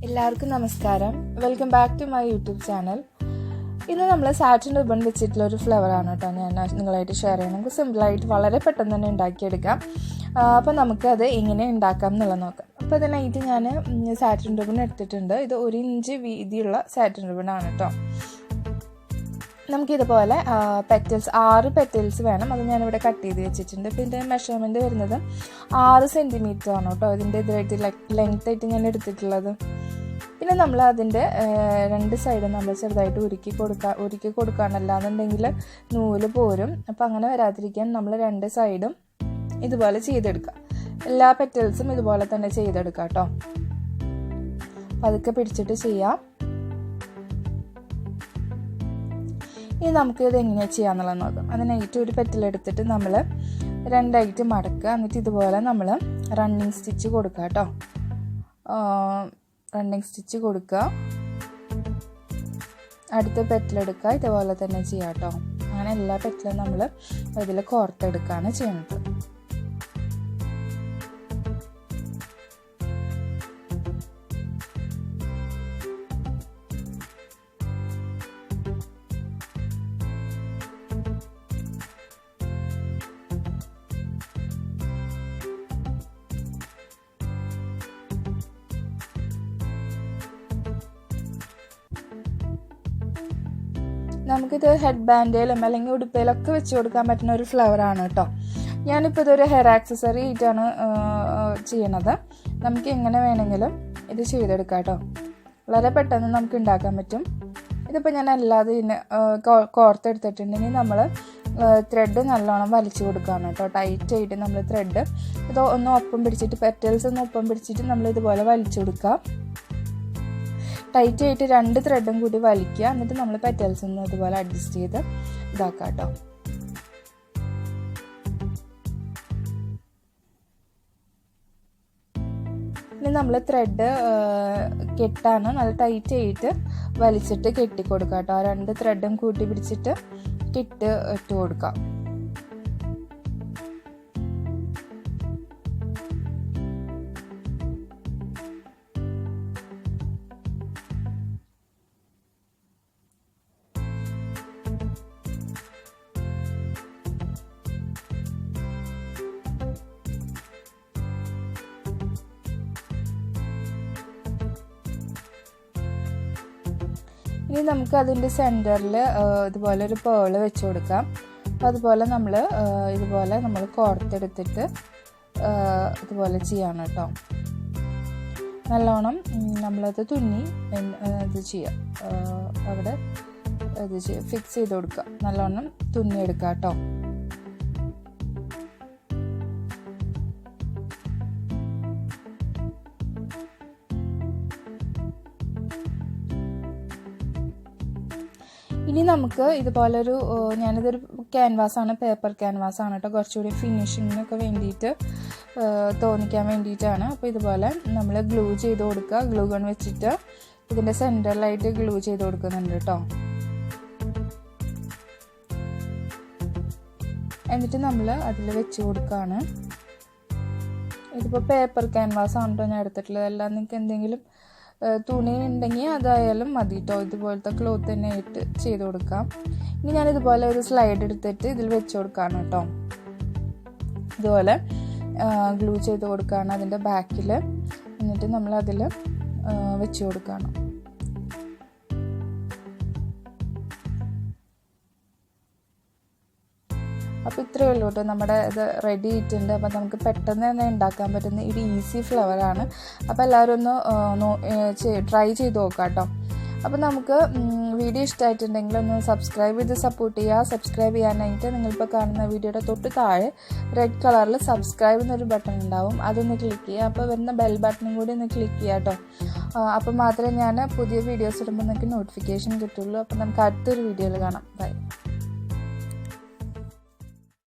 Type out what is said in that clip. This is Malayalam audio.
എല്ലാവർക്കും നമസ്കാരം. Welcome back to my YouTube channel. ഇന്ന് നമ്മൾ സാറ്റിൻ റിബൺ വെച്ചിട്ടുള്ള ഒരു ഫ്ലവറാണ് കേട്ടോ ഞാൻ നിങ്ങളായിട്ട് ഷെയർ ചെയ്യണം. നമുക്ക് സിമ്പിളായിട്ട് വളരെ പെട്ടെന്ന് തന്നെ ഉണ്ടാക്കിയെടുക്കാം. അപ്പോൾ നമുക്കത് എങ്ങനെ ഉണ്ടാക്കാം എന്നുള്ളത് നോക്കാം. അപ്പോൾ അതിനായിട്ട് ഞാൻ സാറ്റിൻ റിബൺ എടുത്തിട്ടുണ്ട്. ഇത് 1 ഇഞ്ച് വീതിയുള്ള സാറ്റിൻ റിബണാണ് കേട്ടോ. നമുക്കിതുപോലെ പെറ്റൽസ് 6 പെറ്റൽസ് വേണം. അത് ഞാനിവിടെ കട്ട് ചെയ്ത് വെച്ചിട്ടുണ്ട്. അപ്പോൾ ഇതിൻ്റെ മെഷർമെൻറ്റ് വരുന്നത് 6 സെൻറ്റിമീറ്റർ ആണ് കേട്ടോ. ഇതിൻ്റെ ഇതായിട്ട് ലെങ്ത് ആയിട്ട് ഞാൻ എടുത്തിട്ടുള്ളത്. പിന്നെ നമ്മൾ അതിൻ്റെ 2 സൈഡും നമ്മൾ ചെറുതായിട്ട് ഉരുക്കി കൊടുക്കുകയാണെന്നുണ്ടെങ്കിൽ നൂല് പോരും. അപ്പോൾ അങ്ങനെ വരാതിരിക്കാൻ നമ്മൾ 2 സൈഡും ഇതുപോലെ ചെയ്തെടുക്കുക. എല്ലാ പെറ്റൽസും ഇതുപോലെ തന്നെ ചെയ്തെടുക്കുക കേട്ടോ. പതുക്കെ പിടിച്ചിട്ട് ചെയ്യാം. ഇനി നമുക്കിത് എങ്ങനെയാണ് ചെയ്യാമെന്നുള്ളത് നോക്കാം. അതിനായിട്ട് ഒരു പെറ്റലെടുത്തിട്ട് നമ്മൾ 2ആയിട്ട് മടക്കുക. എന്നിട്ട് ഇതുപോലെ നമ്മൾ റണ്ണിങ് സ്റ്റിച്ച് കൊടുക്കുക കേട്ടോ. റണ്ണിങ് സ്റ്റിച്ച് കൊടുക്കുക. അടുത്ത പെറ്റലെടുക്കുക. ഇതുപോലെ തന്നെ ചെയ്യാം കേട്ടോ. അങ്ങനെ എല്ലാ പെറ്റലും നമ്മൾ ഇതിൽ കോർത്തെടുക്കുകയാണ് ചെയ്യുന്നത്. നമുക്കിത് ഹെഡ് ബാൻഡിലും അല്ലെങ്കിൽ ഉടുപ്പയിലൊക്കെ വെച്ച് കൊടുക്കാൻ പറ്റുന്ന ഒരു ഫ്ലവറാണ് കേട്ടോ. ഞാനിപ്പോൾ ഇതൊരു ഹെയർ ആക്സസറി ആയിട്ടാണ് ചെയ്യണത്. നമുക്ക് എങ്ങനെ വേണമെങ്കിലും ഇത് ചെയ്തെടുക്കാം കേട്ടോ. വളരെ പെട്ടെന്ന് നമുക്ക് ഉണ്ടാക്കാൻ പറ്റും. ഇതിപ്പോൾ ഞാൻ അല്ലാതെ ഇതിന് കോർത്തെടുത്തിട്ടുണ്ടെങ്കിൽ നമ്മൾ ത്രെഡ് നല്ലോണം വലിച്ചു കൊടുക്കുകയാണ് കേട്ടോ. ടൈറ്റായിട്ട് നമ്മൾ ത്രെഡ് ഇത് ഒന്ന് ഒപ്പം പിടിച്ചിട്ട് പെറ്റൽസ് ഒന്ന് ഒപ്പം പിടിച്ചിട്ട് നമ്മൾ ഇതുപോലെ വലിച്ചു കൊടുക്കുക. ടൈറ്റായിട്ട് 2 ത്രെഡും കൂടി വലിക്കുക. എന്നിട്ട് നമ്മൾ പെറ്റൽസ് ഒന്ന് ഇതുപോലെ അഡ്ജസ്റ്റ് ചെയ്ത് ഇതാക്കാം കേട്ടോ. ഇനി നമ്മൾ ത്രെഡ് കെട്ടാണ് നല്ല ടൈറ്റായിട്ട് വലിച്ചിട്ട് കെട്ടിക്കൊടുക്കുക കേട്ടോ. 2 ത്രെഡും കൂട്ടി പിടിച്ചിട്ട് ഇട്ട് കൊടുക്കാം. ഇനി നമുക്ക് അതിൻ്റെ സെൻറ്ററിൽ ഇതുപോലെ ഒരു പേള് വെച്ച് കൊടുക്കാം. അപ്പോൾ അതുപോലെ ഇതുപോലെ നമ്മൾ കോർത്തെടുത്തിട്ട് ഇതുപോലെ ചെയ്യാണ് കേട്ടോ. നല്ലോണം നമ്മളത് തുന്നി ഇത് ചെയ്യാം. അവിടെ ഇത് ഫിക്സ് ചെയ്ത് കൊടുക്കുക. നല്ലോണം തുന്നിയെടുക്കുക കേട്ടോ. ഇനി നമുക്ക് ഇതുപോലൊരു ഞാനിതൊരു ക്യാൻവാസാണ്, പേപ്പർ ക്യാൻവാസാണ് കേട്ടോ. കുറച്ചുകൂടി ഫിനിഷിങ്ങിനൊക്കെ വേണ്ടിയിട്ട് തോന്നിക്കാൻ വേണ്ടിയിട്ടാണ്. അപ്പോൾ ഇതുപോലെ നമ്മൾ ഗ്ലൂ ചെയ്ത് കൊടുക്കുക. ഗ്ലൂ ഗൺ വെച്ചിട്ട് ഇതിൻ്റെ സെൻറ്ററിലായിട്ട് ഗ്ലൂ ചെയ്ത് കൊടുക്കുന്നുണ്ട് കേട്ടോ. എന്നിട്ട് നമ്മൾ അതിൽ വെച്ച് കൊടുക്കുകയാണ്. ഇതിപ്പോൾ പേപ്പർ ക്യാൻവാസാണ് കേട്ടോ ഞാൻ എടുത്തിട്ടുള്ളത്. എല്ലാം നിങ്ങൾക്ക് എന്തെങ്കിലും തുണി ഉണ്ടെങ്കിൽ അതായാലും മതി കേട്ടോ. ഇതുപോലത്തെ ക്ലോത്ത് തന്നെ ആയിട്ട് ചെയ്ത് കൊടുക്കാം. ഇനി ഞാനിതുപോലെ ഒരു സ്ലൈഡ് എടുത്തിട്ട് ഇതിൽ വെച്ച് കൊടുക്കുകയാണ് കേട്ടോ. ഇതുപോലെ ഗ്ലൂ ചെയ്ത് കൊടുക്കുകയാണ് അതിൻ്റെ ബാക്കിൽ. എന്നിട്ട് നമ്മൾ അതിൽ വെച്ച് കൊടുക്കുകയാണ്. അപ്പോൾ ഇത്രയേ ഉള്ളൂ കേട്ടോ. നമ്മുടെ ഇത് റെഡി ആയിട്ടുണ്ട്. അപ്പോൾ നമുക്ക് പെട്ടെന്ന് തന്നെ ഉണ്ടാക്കാൻ പറ്റുന്ന ഒരു ഈസി ഫ്ലവറാണ്. അപ്പോൾ എല്ലാവരും ഒന്ന് ട്രൈ ചെയ്ത് നോക്കാം കേട്ടോ. അപ്പോൾ നമുക്ക് വീഡിയോ ഇഷ്ടമായിട്ടുണ്ടെങ്കിൽ ഒന്ന് സബ്സ്ക്രൈബ് ചെയ്ത് സപ്പോർട്ട് ചെയ്യുക. സബ്സ്ക്രൈബ് ചെയ്യാനായിട്ട് നിങ്ങളിപ്പോൾ കാണുന്ന വീഡിയോയുടെ തൊട്ട് താഴെ റെഡ് കളറിൽ സബ്സ്ക്രൈബ് എന്നൊരു ബട്ടൺ ഉണ്ടാവും. അതൊന്ന് ക്ലിക്ക് ചെയ്യുക. അപ്പോൾ വരുന്ന ബെൽ ബട്ടണും കൂടി ഒന്ന് ക്ലിക്ക് ചെയ്യുക കേട്ടോ. അപ്പോൾ മാത്രമേ ഞാൻ പുതിയ വീഡിയോസ് ഇടുമ്പോൾ നിങ്ങൾക്ക് നോട്ടിഫിക്കേഷൻ കിട്ടുള്ളൂ. അപ്പോൾ നമുക്ക് അടുത്തൊരു വീഡിയോയിൽ കാണാം. ബൈ.